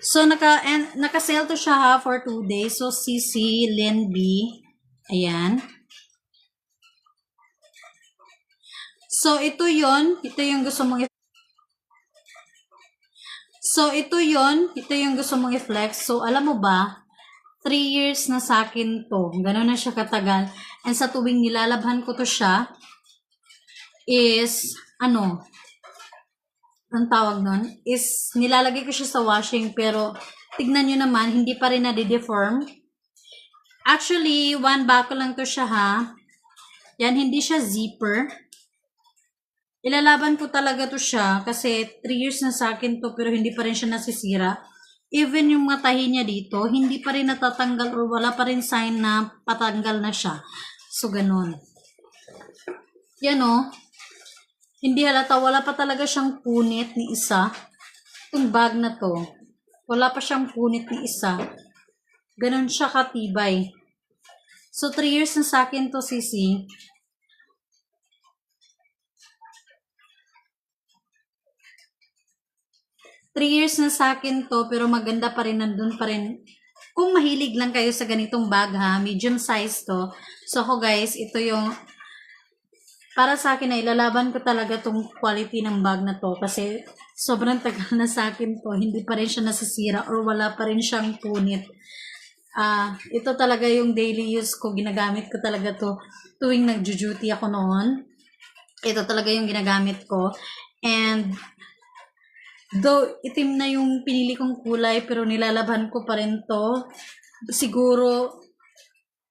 So, naka-sale to siya ha for 2 days. So, CC Lin B. Ayan. So, ito yon. Ito yung gusto mong ito yung gusto mong i-flex. So, alam mo ba, 3 years na sa akin to. Gano'n na siya katagal. And sa tuwing nilalabhan ko to siya, is, ang tawag nun, is nilalagay ko siya sa washing, pero tignan nyo naman, hindi pa rin nade-deform. Actually, 1 bako lang to siya ha. Yan, hindi siya zipper. Ilalaban ko talaga to siya kasi 3 years na sa akin to pero hindi pa rin siya nasisira. Even yung mga tahi niya dito, hindi pa rin natatanggal or wala pa rin sign na patanggal na siya. So, ganun. Yan o. Hindi halata, wala pa talaga siyang punit ni isa. Itong bag na to, wala pa siyang punit ni isa. Ganun siya katibay. So, 3 years na sa akin to, Sisi. 3 years na sa akin to, pero maganda pa rin, nandun pa rin. Kung mahilig lang kayo sa ganitong bag ha, medium size to. So ako guys, ito yung, para sa akin na ilalaban ko talaga tong quality ng bag na to. Kasi sobrang tagal na sa akin to, hindi pa rin siya nasisira or wala pa rin siyang punit. Ito talaga yung daily use ko, ginagamit ko talaga to tuwing nag-duty ako noon. Ito talaga yung ginagamit ko. And though itim na yung pinili kong kulay, pero nilalabhan ko pa rin to. Siguro,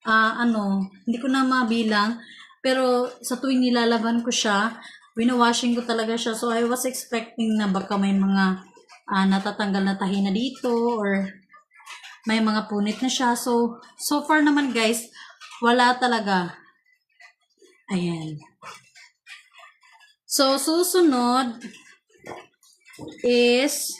hindi ko na mabilang. Pero sa tuwing nilalabhan ko siya, winawashing ko talaga siya. So I was expecting na baka may mga natatanggal na tahi na dito or may mga punit na siya. So far naman guys, wala talaga. Ayan. So, susunod is